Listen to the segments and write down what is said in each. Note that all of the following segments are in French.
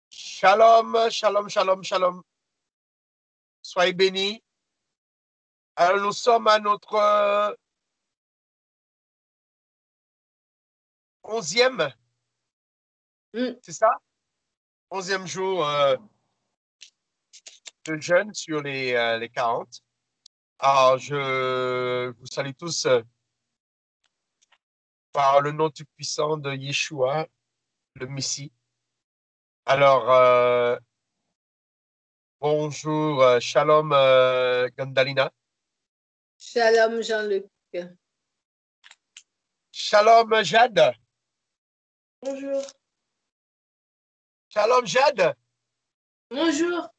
Shalom, shalom, shalom, shalom. Soyez bénis. Alors, nous sommes à notre 11e, c'est ça? 11e jour de jeûne sur les 40. Alors, je vous salue tous par le nom tout puissant de Yeshua, le Messie. Alors, bonjour, shalom Gandalina. Shalom Jean-Luc. Shalom Jade. Bonjour. Shalom Jade. Bonjour.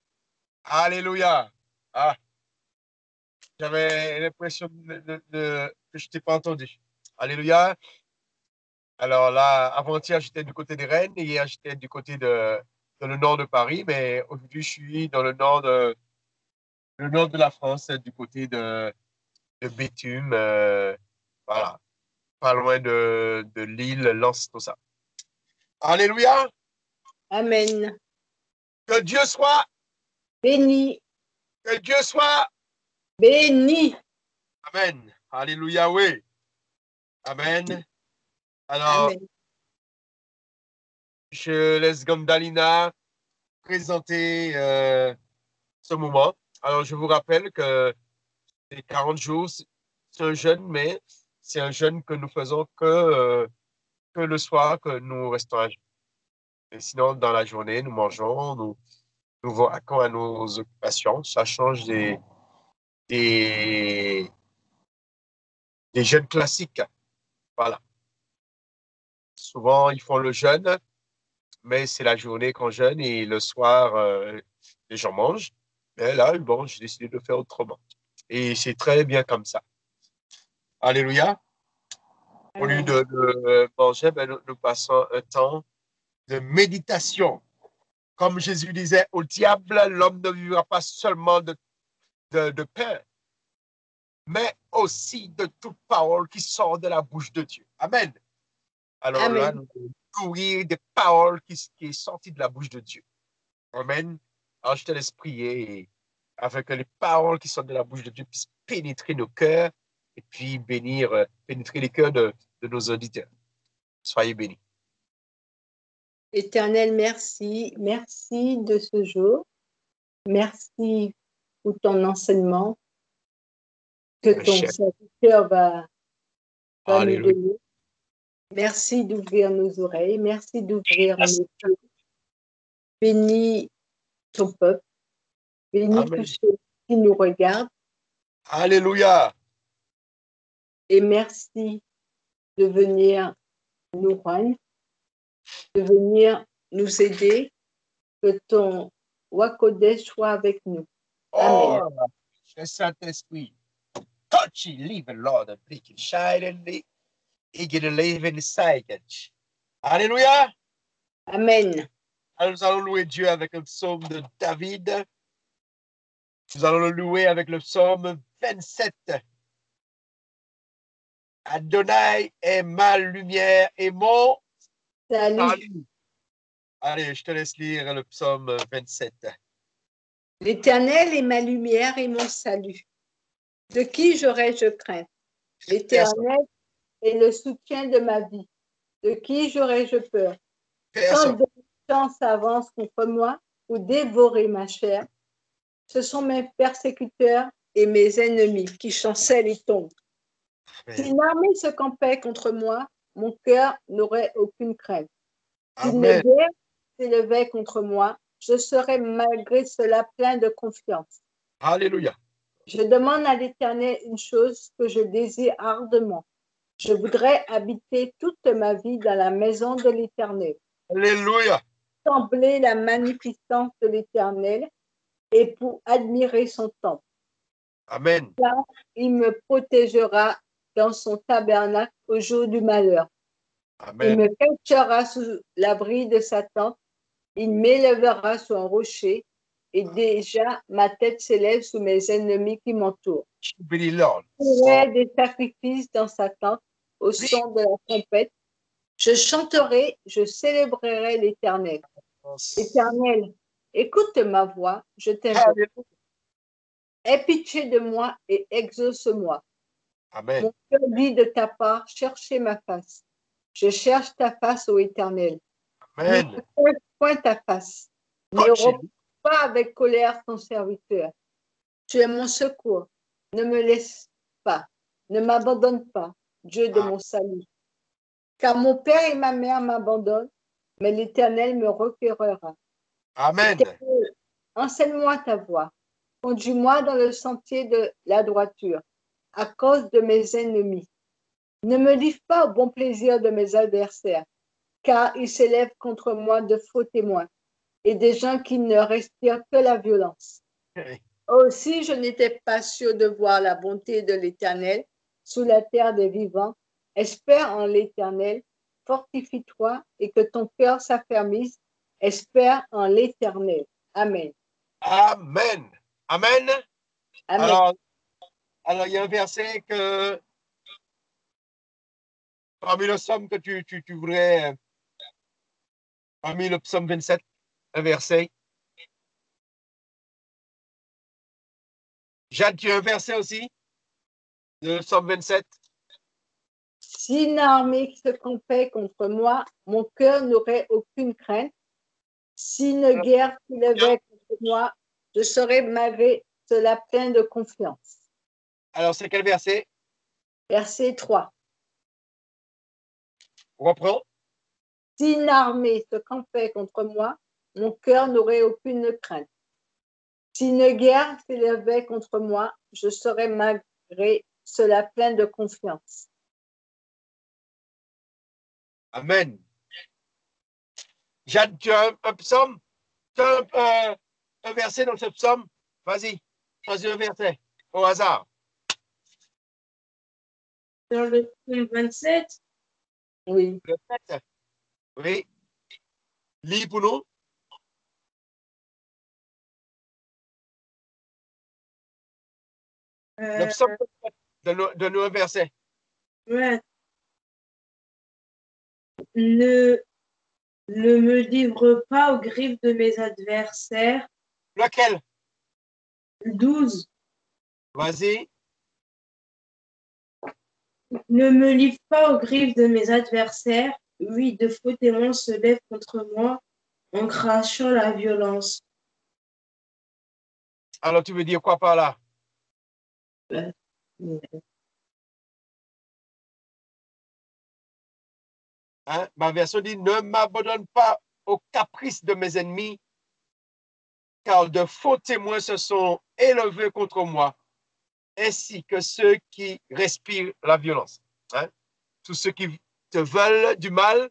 Alléluia. Ah, j'avais l'impression que je t'ai pas entendu. Alléluia. Alors là, avant-hier, j'étais du côté des Rennes, et hier, j'étais du côté dans le nord de Paris, mais aujourd'hui, je suis dans le nord de la France, du côté de Béthune, voilà, pas loin de Lille, Lens, tout ça. Alléluia. Amen. Que Dieu soit Béni. Que Dieu soit béni. Amen. Alléluia, oui. Amen. Alors, Amen. je laisse Gandalina présenter ce moment. Alors, je vous rappelle que les 40 jours, c'est un jeûne, mais c'est un jeûne que nous faisons que le soir, que nous restons à jeûne. Et sinon, dans la journée, nous mangeons, nous vaquons à nos occupations. Ça change des, des jeûnes classiques. Voilà. Souvent, ils font le jeûne, mais c'est la journée qu'on jeûne et le soir, les gens mangent. Mais là, bon, j'ai décidé de faire autrement. Et c'est très bien comme ça. Alléluia. Au lieu de manger, ben, nous passons un temps de méditation. Comme Jésus disait au diable, l'homme ne vivra pas seulement de pain, mais aussi de toute parole qui sort de la bouche de Dieu. Amen. Alors Amen. là, nous devons nourrir des paroles qui sont sorties de la bouche de Dieu. Amen. Alors je te laisse prier afin que les paroles qui sortent de la bouche de Dieu puissent pénétrer nos cœurs et puis pénétrer les cœurs de nos auditeurs. Soyez bénis. Éternel, merci. Merci de ce jour. Merci pour ton enseignement que ton serviteur va nous donner. Merci d'ouvrir nos oreilles. Merci d'ouvrir nos yeux. Bénis ton peuple. Bénis tous ceux qui nous regardent. Alléluia. Et merci de venir nous rendre, de venir nous aider, que ton Wakodesh soit avec nous. Amen. Oh, le Saint-Esprit, touch it, leave it, Lord, and break it, shine and get a live in the Alléluia. Amen. Alors, nous allons louer Dieu avec un psaume de David. Nous allons le louer avec le psaume 27. Adonai est ma lumière et mon salut. Allez, je te laisse lire le psaume 27. L'Éternel est ma lumière et mon salut. De qui j'aurais-je crainte? L'Éternel est le soutien de ma vie. De qui j'aurais-je peur? Quand des gens s'avancent contre moi pour dévorer ma chair, ce sont mes persécuteurs et mes ennemis qui chancellent et tombent. Si une armée se campait contre moi, mon cœur n'aurait aucune crainte. Si une guerre s'élevait contre moi, je serais malgré cela plein de confiance. Alléluia. Je demande à l'Éternel une chose que je désire ardemment. Je voudrais habiter toute ma vie dans la maison de l'Éternel. Alléluia. Contempler la magnificence de l'Éternel et pour admirer son temple. Amen. Car il me protégera dans son tabernacle au jour du malheur. Amen. Il me cachera sous l'abri de sa tente. Il m'élèvera sur un rocher et déjà ma tête s'élève sous mes ennemis qui m'entourent. Il y a des sacrifices dans sa tente au son de la trompette. Je chanterai, je célébrerai l'Éternel. Éternel, écoute ma voix, je t'invoque. Alléluia. Aie pitié de moi et exauce-moi. Amen. Mon cœur dit de ta part, cherchez ma face. Je cherche ta face, ô Éternel. Ne Amen. recherche point ta face. Ne Oh, reprends pas avec colère ton serviteur. Tu es mon secours. Ne me laisse pas. Ne m'abandonne pas, Dieu de mon salut. Car mon père et ma mère m'abandonnent, mais l'Éternel me recueillera. Amen. Éternel, enseigne-moi ta voie. Conduis-moi dans le sentier de la droiture, à cause de mes ennemis. Ne me livre pas au bon plaisir de mes adversaires, car ils s'élèvent contre moi de faux témoins et des gens qui ne respirent que la violence. Aussi, je n'étais pas sûr de voir la bonté de l'Éternel sous la terre des vivants. Espère en l'Éternel, fortifie-toi et que ton cœur s'affermisse. Espère en l'Éternel. Amen. Amen. Amen. Amen. Alors, il y a un verset que, parmi le psaume que tu voudrais, parmi le psaume 27, un verset. Jade, tu as un verset aussi, le psaume 27. Si une armée se campait contre moi, mon cœur n'aurait aucune crainte. Si une guerre s'élevait contre moi, je serais malgré cela plein de confiance. Alors, c'est quel verset? Verset 3. Reprends. Si une armée se campait contre moi, mon cœur n'aurait aucune crainte. Si une guerre s'élevait contre moi, je serais malgré cela plein de confiance. Amen. Jade, tu as un psaume? Tu as un verset dans ce psaume? Vas-y, choisis un verset au hasard. Dans le psaume 27, Oui. Le 7. Oui. Lis pour nous. Le psaume 7. Donne-nous un verset. ouais. Ne me livre pas aux griffes de mes adversaires. Lequel? 12. Vas-y. Ne me livre pas aux griffes de mes adversaires. Oui, de faux témoins se lèvent contre moi en crachant la violence. Alors, tu veux dire quoi par là? Hein? Ma version dit, ne m'abandonne pas aux caprices de mes ennemis, car de faux témoins se sont élevés contre moi, ainsi que ceux qui respirent la violence. Hein? Tous ceux qui te veulent du mal,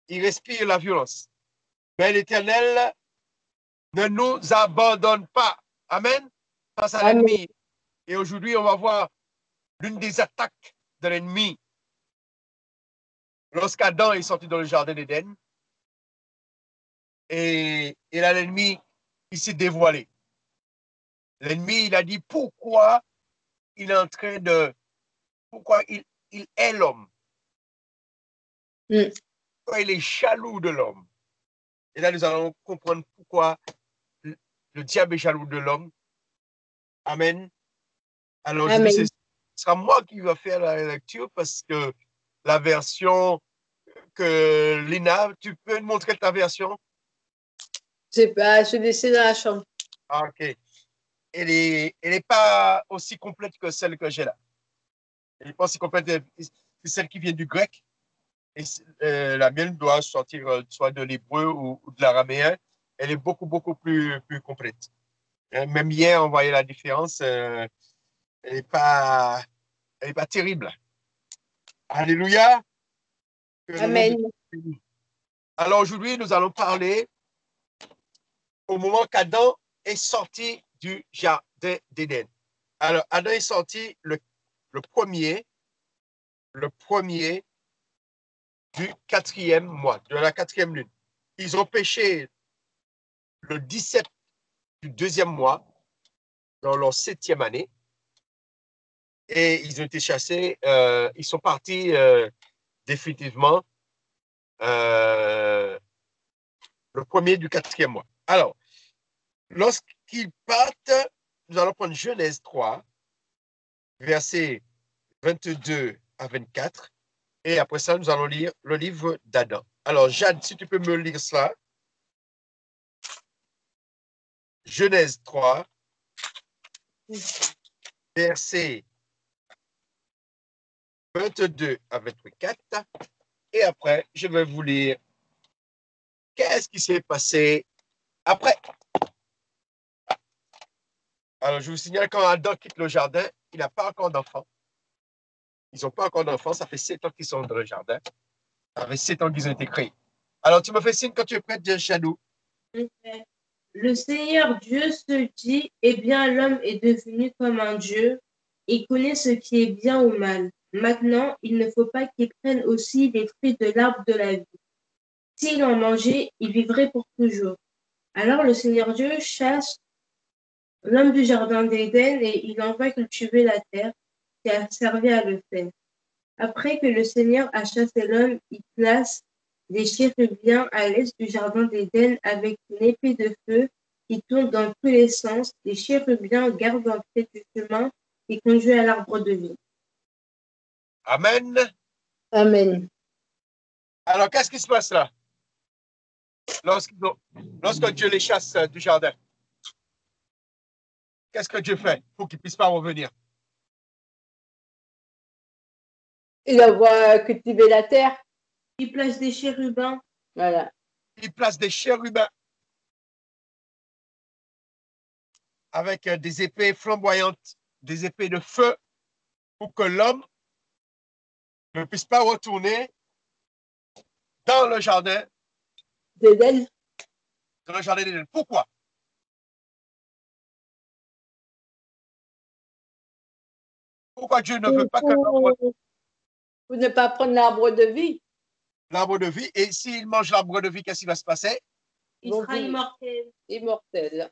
ils respirent la violence. Mais l'Éternel ne nous abandonne pas. Amen. Face à l'ennemi. Et aujourd'hui, on va voir l'une des attaques de l'ennemi. Lorsqu'Adam est sorti dans le jardin d'Éden, et là, l'ennemi, il s'est dévoilé. L'ennemi, il a dit pourquoi il est en train de. Pourquoi il est l'homme. Pourquoi il est jaloux de l'homme. Et là, nous allons comprendre pourquoi le diable est jaloux de l'homme. Amen. Alors, je dis, ce sera moi qui vais faire la lecture parce que la version que Lina, tu peux me montrer ta version? Je sais pas, je vais laisser dans la chambre. Ah, ok. Elle est pas aussi complète que celle que j'ai là. Elle n'est pas aussi complète que celle qui vient du grec. Et la mienne doit sortir soit de l'hébreu ou de l'araméen. Elle est beaucoup, beaucoup plus complète. Même hier, on voyait la différence. Elle n'est pas terrible. Alléluia. Amen. Alors aujourd'hui, nous allons parler au moment qu'Adam est sorti du jardin d'Éden. Alors, Adam est sorti le premier du 4e mois, de la 4e lune. Ils ont péché le 17 du 2e mois, dans leur 7e année, et ils ont été chassés. Ils sont partis définitivement le premier du 4e mois. Alors, lorsqu'ils partent, nous allons prendre Genèse 3, versets 22 à 24. Et après ça, nous allons lire le livre d'Adam. Alors, Jade, si tu peux me lire cela. Genèse 3, versets 22 à 24. Et après, je vais vous lire qu'est-ce qui s'est passé après. Alors, je vous signale, quand Adam quitte le jardin, il n'a pas encore d'enfant. Ils n'ont pas encore d'enfant. Ça fait 7 ans qu'ils sont dans le jardin. Ça fait 7 ans qu'ils ont été créés. Alors, tu me fais signe quand tu es prête, Shadow. Le Seigneur Dieu se dit, eh bien, l'homme est devenu comme un Dieu. Il connaît ce qui est bien ou mal. Maintenant, il ne faut pas qu'il prenne aussi les fruits de l'arbre de la vie. S'il en mangeait, il vivrait pour toujours. Alors le Seigneur Dieu chasse l'homme du jardin d'Éden et il envoie cultiver la terre qui a servi à le faire. Après que le Seigneur a chassé l'homme, il place des chérubins à l'est du jardin d'Éden avec une épée de feu qui tourne dans tous les sens. Les chérubins gardent l'entrée du chemin qui conduit à l'arbre de vie. Amen. Amen. Alors, qu'est-ce qui se passe là? Lorsque Dieu les chasse du jardin, qu'est-ce que Dieu fait pour qu'ils ne puissent pas revenir? Il envoie cultiver la terre. Il place des chérubins. Voilà. Il place des chérubins avec des épées flamboyantes, des épées de feu, pour que l'homme ne puisse pas retourner dans le jardin d'Éden. d'Éden. Pourquoi? Pourquoi Dieu ne veut pas que l'homme Pour ne pas prendre l'arbre de vie. L'arbre de vie, et s'il mange l'arbre de vie, qu'est-ce qui va se passer? Il sera immortel. Immortel.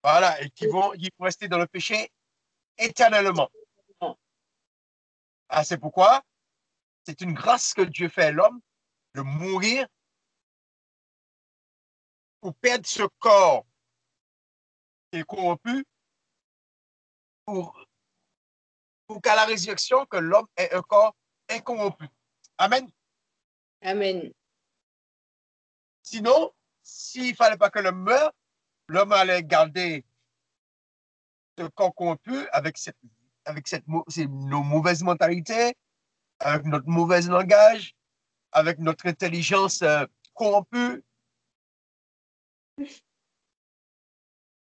Voilà, et ils vont rester dans le péché éternellement. Ah, c'est pourquoi c'est une grâce que Dieu fait à l'homme de mourir pour perdre ce corps qui est corrompu, pour qu'à la résurrection, que l'homme ait un corps incorrompu. Amen. Amen. Sinon, s'il ne fallait pas que l'homme meure, l'homme allait garder ce corps corrompu avec nos mauvaises mentalités, avec notre mauvais langage, avec notre intelligence corrompue.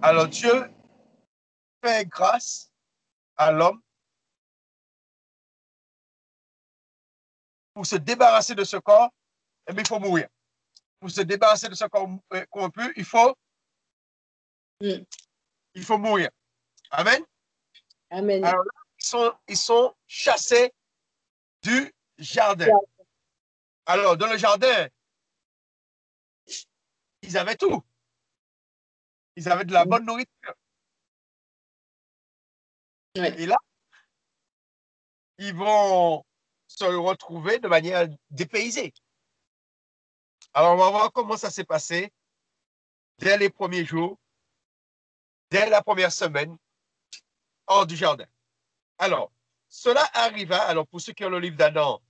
Alors Dieu fait grâce à l'homme pour se débarrasser de ce corps, et bien, il faut mourir. Pour se débarrasser de ce corps corrompu, il faut mourir. Amen. Amen. Alors là, ils sont chassés du jardin. Alors, dans le jardin, ils avaient tout. Ils avaient de la bonne nourriture. Ouais. Et là, ils vont se retrouver de manière dépaysée. Alors, on va voir comment ça s'est passé dès les premiers jours, dès la première semaine, hors du jardin. Alors, cela arriva, alors pour ceux qui ont le livre d'Adam,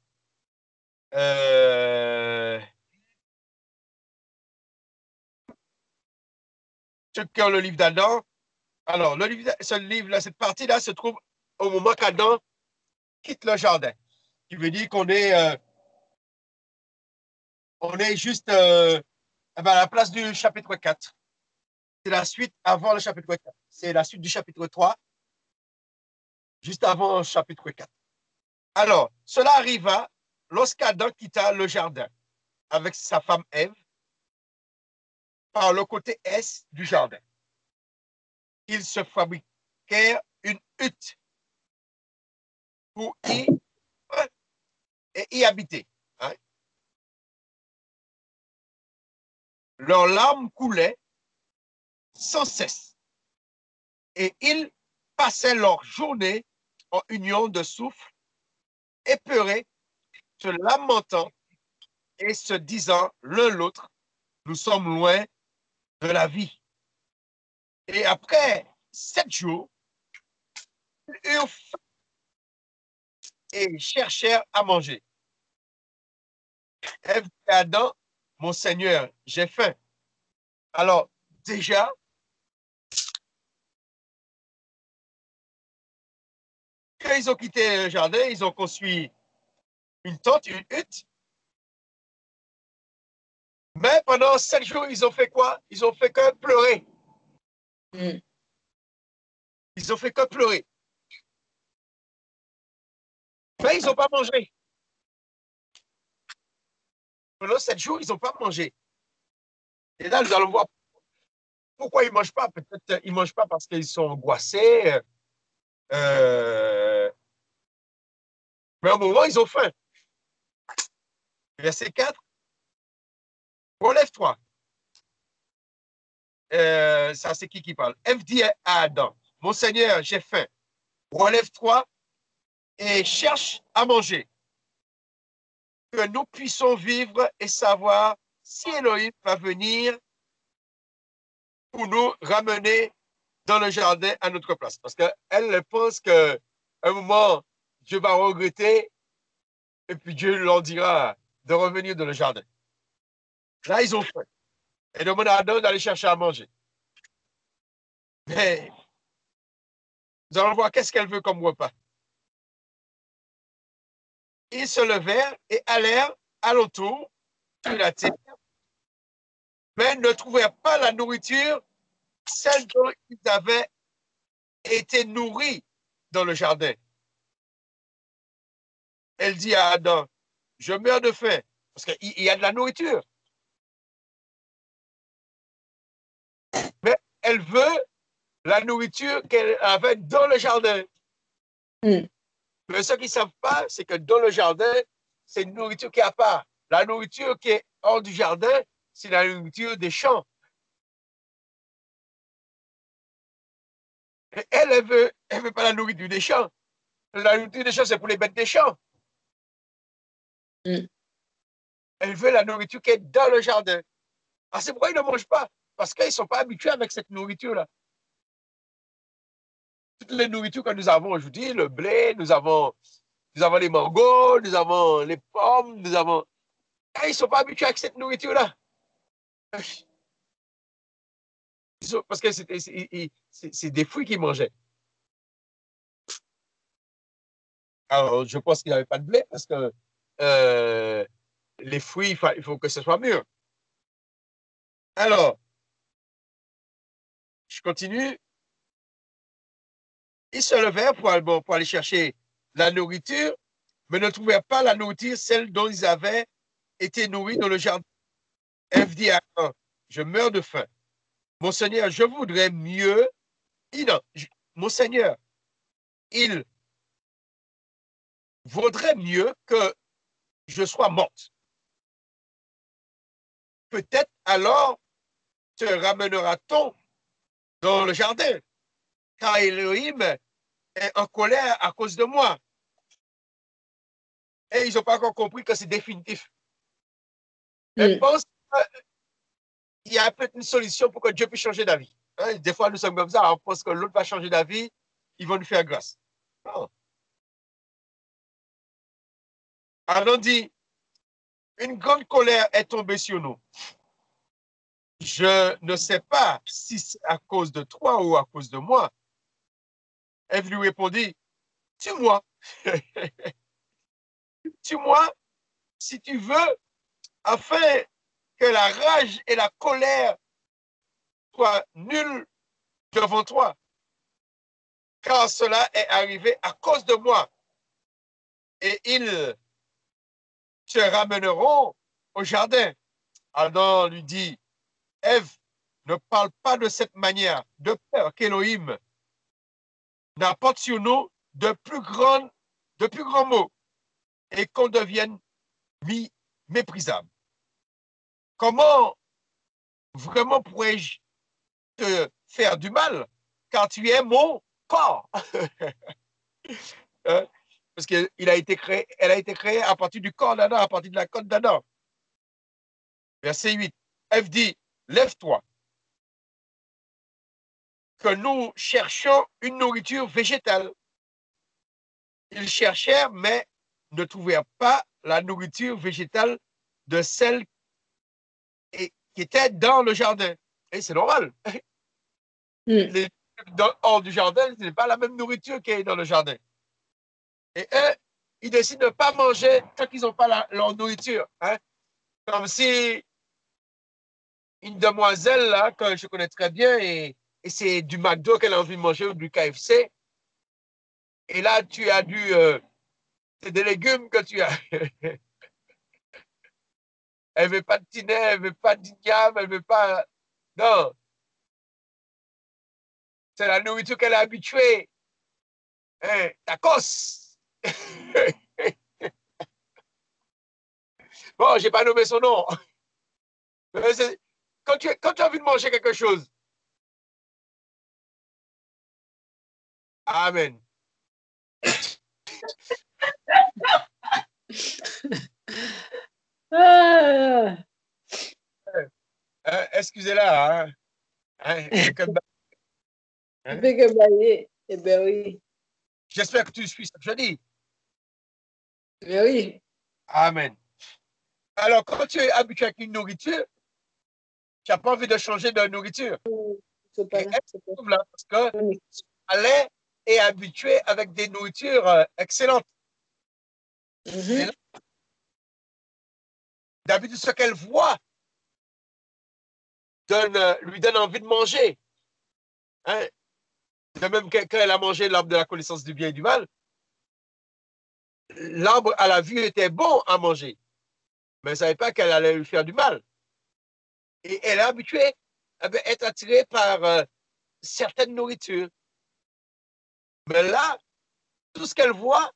ceux qui ont le livre d'Adam, alors, ce livre-là, cette partie-là se trouve au moment qu'Adam quitte le jardin, qui veut dire qu'on est juste à la place du chapitre 4. C'est la suite avant le chapitre 4. C'est la suite du chapitre 3, juste avant le chapitre 4. Alors, cela arriva lorsqu'Adam quitta le jardin avec sa femme Ève par le côté est du jardin. Ils se fabriquèrent une hutte pour y habiter. Hein? Leurs larmes coulaient sans cesse et ils passaient leur journée en union de souffle, épeurés se lamentant et se disant l'un l'autre, nous sommes loin de la vie. Et après 7 jours, ils eurent faim et cherchèrent à manger. Ève dit à Adam, mon Seigneur, j'ai faim. Alors, déjà, quand ils ont quitté le jardin, ils ont construit une tente, une hutte. Mais pendant 7 jours, ils ont fait quoi? Ils ont fait que pleurer. Ils ont fait que pleurer. Mais ils n'ont pas mangé. Pendant 7 jours, ils n'ont pas mangé. Et là, nous allons voir pourquoi ils ne mangent pas. Peut-être qu'ils ne mangent pas parce qu'ils sont angoissés. Mais au moment, ils ont faim. Verset 4. Relève-toi. Ça, c'est qui parle? Ève dit à Adam, mon Seigneur, j'ai faim. Relève-toi et cherche à manger. Que nous puissions vivre et savoir si Elohim va venir pour nous ramener dans le jardin à notre place. Parce qu'elle pense qu'à un moment, Dieu va regretter et puis Dieu leur dira de revenir dans le jardin. Là, ils ont faim. Et demandent à Adam d'aller chercher à manger. Mais nous allons voir qu'est-ce qu'elle veut comme repas. Ils se levèrent et allèrent alentour sur la terre, mais ne trouvèrent pas la nourriture, celle dont ils avaient été nourris dans le jardin. Elle dit à Adam, je meurs de faim, parce qu'il y a de la nourriture. Mais elle veut la nourriture qu'elle avait dans le jardin. Mais ceux qui ne savent pas, c'est que dans le jardin, c'est une nourriture qui est à part. La nourriture qui est hors du jardin, c'est la nourriture des champs. Et elle veut pas la nourriture des champs. La nourriture des champs, c'est pour les bêtes des champs. Elle veut la nourriture qui est dans le jardin. Ah, c'est pourquoi ils ne mangent pas. Parce qu'ils ne sont pas habitués avec cette nourriture-là. Toutes les nourritures que nous avons aujourd'hui, le blé, nous avons les mangos, nous avons les pommes, nous avons... Et ils ne sont pas habitués avec cette nourriture-là. Parce que c'est des fruits qu'ils mangeaient. Alors, je pense qu'il n'y avait pas de blé parce que les fruits, il faut que ce soit mûr. Alors, je continue. Ils se levèrent pour aller chercher la nourriture, mais ne trouvèrent pas la nourriture, celle dont ils avaient été nourris dans le jardin. Ève dit à Adam, je meurs de faim. Mon Seigneur, je voudrais mieux. Non, mon Seigneur, il vaudrait mieux que je sois morte. Peut-être alors te ramènera-t-on dans le jardin, car Elohim est en colère à cause de moi. Et ils n'ont pas encore compris que c'est définitif. Ils pensent qu'il y a peut-être une solution pour que Dieu puisse changer d'avis. Hein? Des fois, nous sommes comme ça, on pense que l'autre va changer d'avis, ils vont nous faire grâce. Non. Adam dit, une grande colère est tombée sur nous. Je ne sais pas si c'est à cause de toi ou à cause de moi. Ève lui répondit, tue-moi. Tue-moi si tu veux, afin que la rage et la colère soient nulles devant toi. Car cela est arrivé à cause de moi. Et ils te ramèneront au jardin. Adam lui dit, Ève, ne parle pas de cette manière, de peur qu'Élohim n'apporte sur nous de plus grands mots et qu'on devienne méprisable. Comment vraiment pourrais-je te faire du mal car tu es mon corps? Parce qu'elle a été créée à partir du corps d'Adam, à partir de la côte d'Adam. Verset 8. Ève dit, lève-toi, que nous cherchions une nourriture végétale. Ils cherchèrent, mais ne trouvèrent pas la nourriture végétale de celle qui était dans le jardin. Et c'est normal. Hors du jardin, ce n'est pas la même nourriture qui est dans le jardin. Et eux, ils décident de ne pas manger tant qu'ils n'ont pas leur nourriture. Hein? Comme si une demoiselle là, que je connais très bien, et c'est du McDo qu'elle a envie de manger ou du KFC. Et là, tu as c'est des légumes que tu as. Elle ne veut pas de tinet, elle ne veut pas d'igname, elle ne veut pas. Non. C'est la nourriture qu'elle est habituée. Hein, tacos. Bon, je n'ai pas nommé son nom. Quand tu as envie de manger quelque chose. Amen. Excusez-la. Hein. Hein, Eh bien oui. J'espère que tu suis ce que je dis. Mais oui. Amen. Alors, quand tu es habitué avec une nourriture, tu n'as pas envie de changer de nourriture. Pas là, là, parce que elle est habituée avec des nourritures excellentes. Mm-hmm. D'habitude, ce qu'elle voit lui donne envie de manger. Hein? De même quand elle a mangé l'arbre de la connaissance du bien et du mal, l'arbre à la vue était bon à manger, mais elle ne savait pas qu'elle allait lui faire du mal. Et elle est habituée à être attirée par certaines nourritures. Mais là, tout ce qu'elle voit,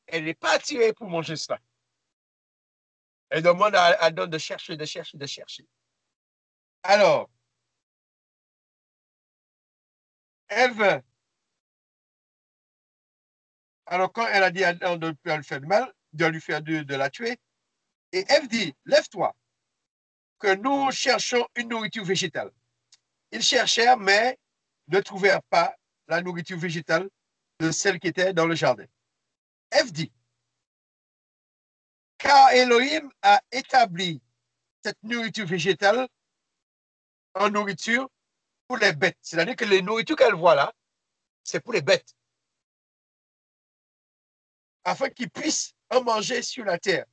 elle n'est pas attirée pour manger ça. Elle demande à Adam de chercher, de chercher, de chercher. Alors, Ève, alors quand elle a dit à Adam de lui faire du mal, de lui faire de la tuer, et Ève dit, lève-toi, que nous cherchons une nourriture végétale. Ils cherchèrent, mais ne trouvèrent pas la nourriture végétale de celle qui était dans le jardin. Ève dit, car Elohim a établi cette nourriture végétale en nourriture pour les bêtes. C'est-à-dire que les nourritures qu'elle voit là, c'est pour les bêtes. Afin qu'ils puissent en manger sur la terre.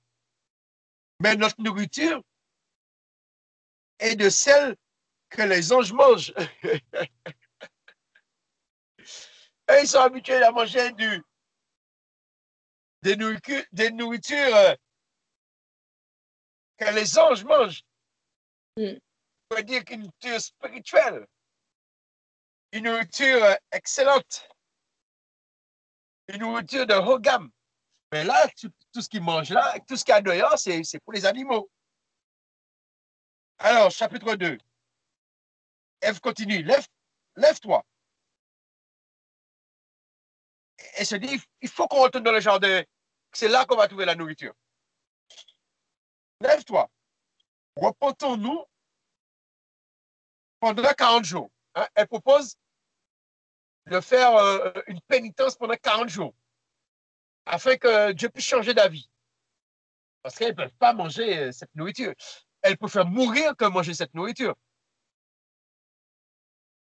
Mais notre nourriture est de celle que les anges mangent. Et ils sont habitués à manger des nourritures que les anges mangent. On peut dire qu'une nourriture spirituelle, une nourriture excellente, une nourriture de haut gamme. Mais là, tout ce qu'ils mangent là, tout ce qu'il y a dehors, c'est pour les animaux. Alors, chapitre 2. Ève continue. Lève-toi. Elle se dit, il faut qu'on retourne dans le jardin. C'est là qu'on va trouver la nourriture. Lève-toi. Repentons-nous pendant 40 jours. Hein? Elle propose de faire une pénitence pendant 40 jours afin que Dieu puisse changer d'avis. Parce qu'elles ne peuvent pas manger cette nourriture. Elles préfèrent mourir que manger cette nourriture.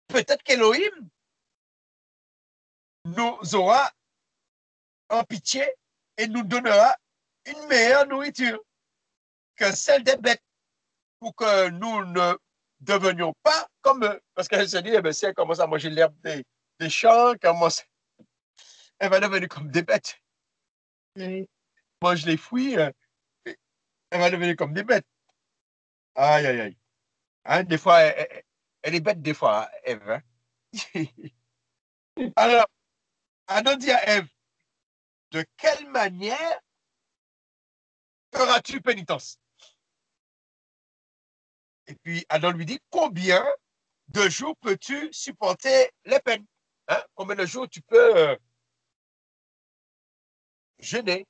Peut-être qu'Élohim nous aura en pitié et nous donnera une meilleure nourriture que celle des bêtes pour que nous ne devenions pas comme eux. Parce qu'elle se dit, eh bien, si elle commence à manger l'herbe des champs, elle va devenir comme des bêtes. Oui. Mange les fruits, elle va devenir comme des bêtes. Aïe, aïe, aïe. Hein, des fois, elle est bête, des fois, Ève. Hein? Alors, Adam dit à Ève, de quelle manière feras-tu pénitence? Et puis Adam lui dit, combien de jours peux-tu supporter les peines? Hein? Combien de jours tu peux jeûner.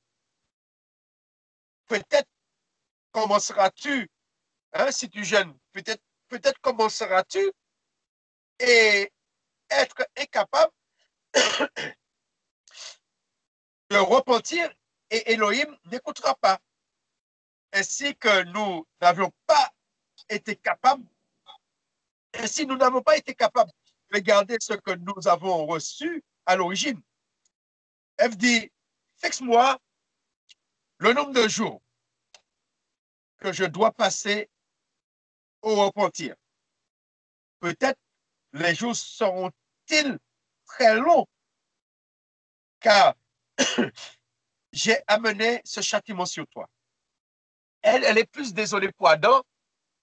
Peut-être commenceras-tu, hein, si tu jeûnes, peut-être commenceras-tu et être incapable de repentir et Elohim n'écoutera pas. Ainsi que nous n'avions pas été capables, ainsi nous n'avons pas été capables de garder ce que nous avons reçu à l'origine. Elle dit, fixe-moi le nombre de jours que je dois passer au repentir. Peut-être les jours seront-ils très longs, car j'ai amené ce châtiment sur toi. Elle est plus désolée pour Adam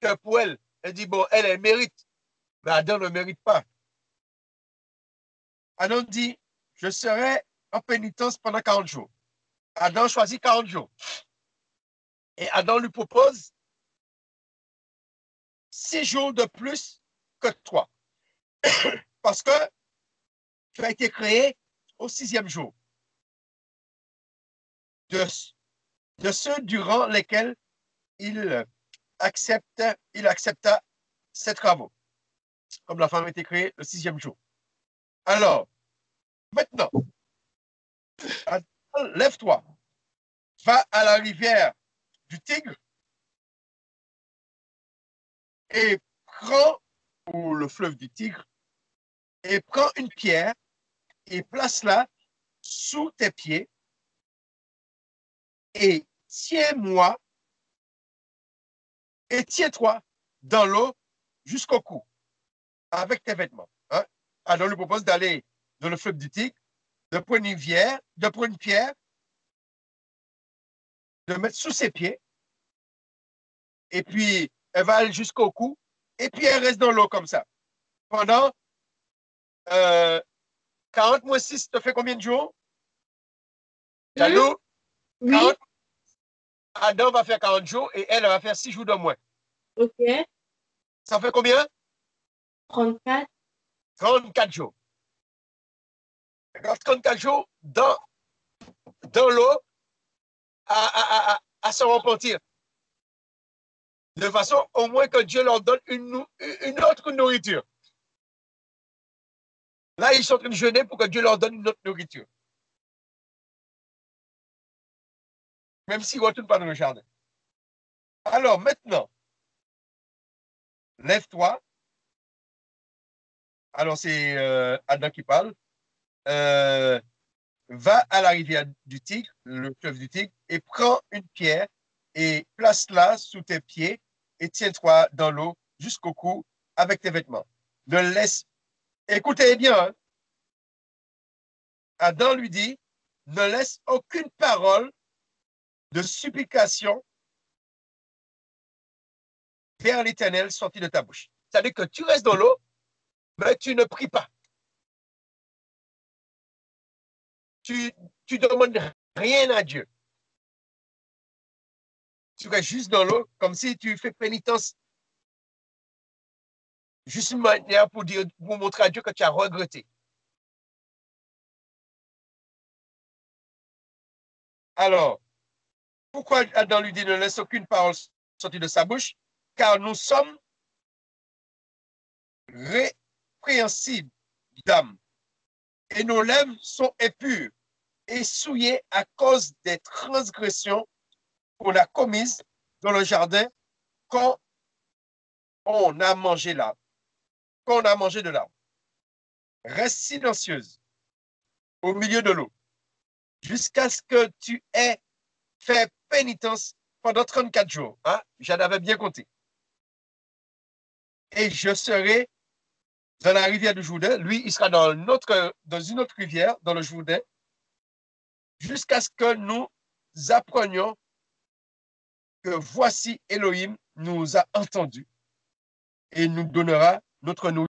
que pour elle. Elle dit, bon, elle mérite, mais Adam ne mérite pas. Adam dit, je serai en pénitence pendant 40 jours. Adam choisit 40 jours. Et Adam lui propose 6 jours de plus que toi. Parce que tu as été créé au 6e jour. De ceux durant lesquels il accepta ses travaux. Comme la femme a été créée le 6e jour. Alors, maintenant, lève-toi, va à la rivière du Tigre et prends, ou le fleuve du Tigre, et prends une pierre et place-la sous tes pieds et tiens-moi et tiens-toi dans l'eau jusqu'au cou avec tes vêtements. Hein? Alors, on lui propose d'aller dans le fleuve du Tigre, de prendre une pierre, de mettre sous ses pieds, et puis elle va aller jusqu'au cou, et puis elle reste dans l'eau comme ça. Pendant 40 moins 6, ça fait combien de jours? Jadou, Oui. 40, Adam va faire 40 jours et elle va faire 6 jours de moins. Ok. Ça fait combien? 34. 34 jours. 34 jours dans l'eau à se repentir. De façon au moins que Dieu leur donne une autre nourriture. Là, ils sont en train de jeûner pour que Dieu leur donne une autre nourriture. Même s'ils ne retournent pas dans le jardin. Alors maintenant, lève-toi. Alors c'est Adam qui parle. Va à la rivière du Tigre, le fleuve du Tigre, et prends une pierre et place-la sous tes pieds et tiens-toi dans l'eau jusqu'au cou avec tes vêtements. Ne laisse. Écoutez bien. Hein? Adam lui dit, ne laisse aucune parole de supplication vers l'Éternel sortie de ta bouche. C'est-à-dire que tu restes dans l'eau, mais tu ne pries pas. Tu demandes rien à Dieu. Tu restes juste dans l'eau, comme si tu fais pénitence. Juste une manière pour montrer à Dieu que tu as regretté. Alors, pourquoi Adam lui dit ne laisse aucune parole sortir de sa bouche? Car nous sommes répréhensibles d'âme et nos lèvres sont impures et souillées à cause des transgressions qu'on a commises dans le jardin quand on a mangé l'arbre, quand on a mangé de l'arbre. Reste silencieuse au milieu de l'eau jusqu'à ce que tu aies fait pénitence pendant 34 jours. Hein? J'en avais bien compté. Et je serai dans la rivière du Jourdain. Lui, il sera dans une autre rivière, dans le Jourdain, jusqu'à ce que nous apprenions que voici Elohim nous a entendus et nous donnera notre nourriture.